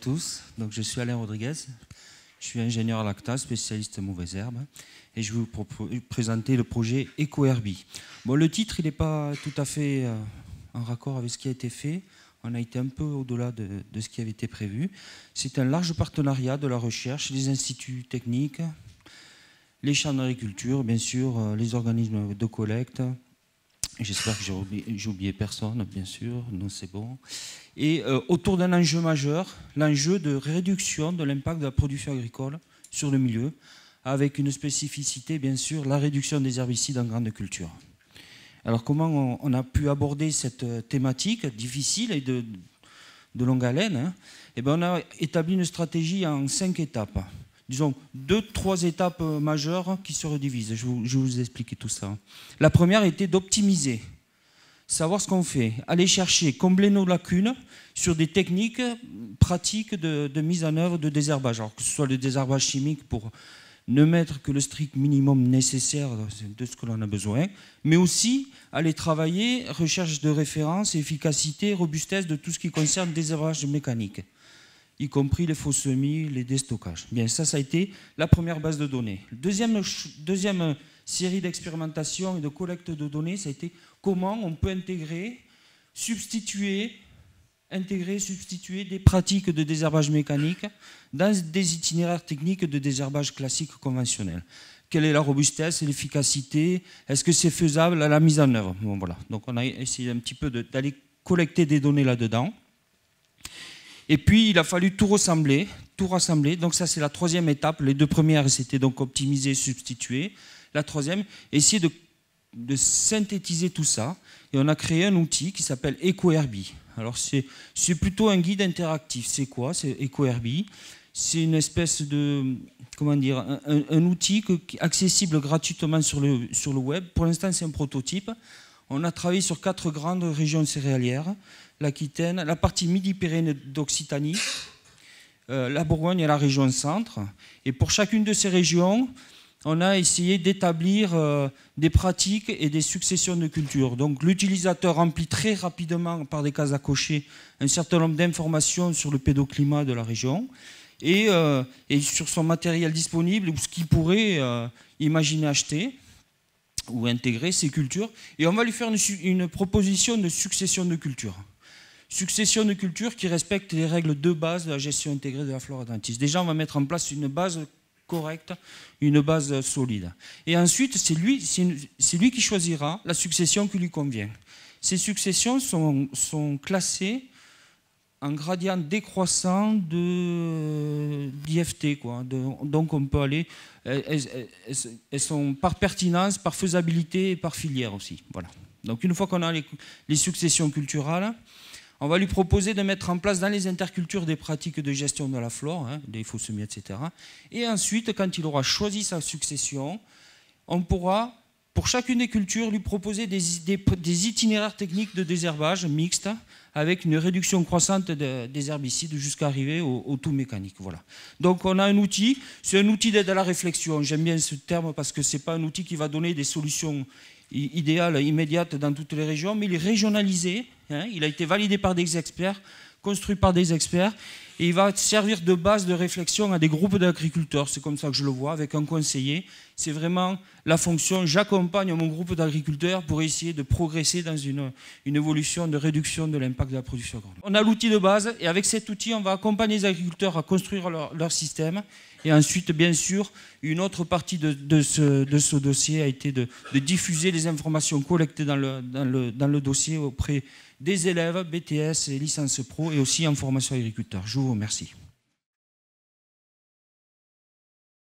tous. Donc, je suis Alain Rodriguez. Je suis ingénieur à l'ACTA, spécialiste mauvaises herbes. Et je vais vous présenter le projet EcoHerbie. Bon, le titre, il n'est pas tout à fait en raccord avec ce qui a été fait. On a été un peu au-delà de ce qui avait été prévu. C'est un large partenariat de la recherche, les instituts techniques, les chambres d'agriculture, bien sûr, les organismes de collecte. J'espère que j'ai oublié personne, bien sûr, non, c'est bon. Et autour d'un enjeu majeur, l'enjeu de réduction de l'impact de la production agricole sur le milieu, avec une spécificité, bien sûr, la réduction des herbicides en grande culture. Alors comment on a pu aborder cette thématique difficile et de longue haleine, hein? Eh bien, on a établi une stratégie en 5 étapes. Disons, 2-3 étapes majeures qui se redivisent. Je vais vous expliquer tout ça. La première était d'optimiser, savoir ce qu'on fait, aller chercher, combler nos lacunes sur des techniques pratiques de mise en œuvre de désherbage. Alors que ce soit le désherbage chimique pour ne mettre que le strict minimum nécessaire de ce que l'on a besoin, mais aussi aller travailler recherche de référence, efficacité, robustesse de tout ce qui concerne le désherbage mécanique, y compris les faux semis, les déstockages. Bien, ça a été la première base de données. Deuxième série d'expérimentations et de collecte de données, ça a été comment on peut intégrer, substituer des pratiques de désherbage mécanique dans des itinéraires techniques de désherbage classique conventionnel. Quelle est la robustesse et l'efficacité? Est-ce que c'est faisable à la mise en œuvre? Bon, voilà. Donc on a essayé un petit peu d'aller collecter des données là-dedans. Et puis, il a fallu tout rassembler. Donc ça, c'est la troisième étape. Les deux premières, c'était donc optimiser, substituer. La troisième, essayer de synthétiser tout ça. Et on a créé un outil qui s'appelle EcoHerbie. Alors, c'est plutôt un guide interactif. C'est quoi? C'est EcoHerbie. C'est une espèce de, comment dire, un outil accessible gratuitement sur le web. Pour l'instant, c'est un prototype. On a travaillé sur 4 grandes régions céréalières, l'Aquitaine, la partie Midi-Pyrénées d'Occitanie, la Bourgogne et la région centre. Et pour chacune de ces régions, on a essayé d'établir des pratiques et des successions de cultures. Donc l'utilisateur remplit très rapidement, par des cases à cocher, un certain nombre d'informations sur le pédoclimat de la région et sur son matériel disponible ou ce qu'il pourrait imaginer acheter ou intégrer ces cultures, et on va lui faire une proposition de succession de cultures. Succession de cultures qui respecte les règles de base de la gestion intégrée de la flore adventice. Déjà, on va mettre en place une base correcte, une base solide. Et ensuite, c'est lui qui choisira la succession qui lui convient. Ces successions sont classées en gradient décroissant d'IFT. Donc on peut aller, elles sont par pertinence, par faisabilité et par filière aussi. Voilà. Donc une fois qu'on a les successions culturales, on va lui proposer de mettre en place dans les intercultures des pratiques de gestion de la flore, hein, des faux semis, etc. Et ensuite, quand il aura choisi sa succession, on pourra, pour chacune des cultures, lui proposer des itinéraires techniques de désherbage mixtes avec une réduction croissante des herbicides jusqu'à arriver au tout mécanique. Voilà. Donc on a un outil, c'est un outil d'aide à la réflexion. J'aime bien ce terme parce que ce n'est pas un outil qui va donner des solutions idéales, immédiates dans toutes les régions, mais il est régionalisé, hein, il a été validé par des experts, construit par des experts, et il va servir de base de réflexion à des groupes d'agriculteurs. C'est comme ça que je le vois, avec un conseiller. C'est vraiment la fonction, j'accompagne mon groupe d'agriculteurs pour essayer de progresser dans une évolution de réduction de l'impact de la production agricole. On a l'outil de base, et avec cet outil, on va accompagner les agriculteurs à construire leur système. Et ensuite, bien sûr, une autre partie de ce dossier a été de diffuser les informations collectées dans le dossier auprès des élèves, BTS et licences pro, et aussi en formation agriculteur. Je vous remercie.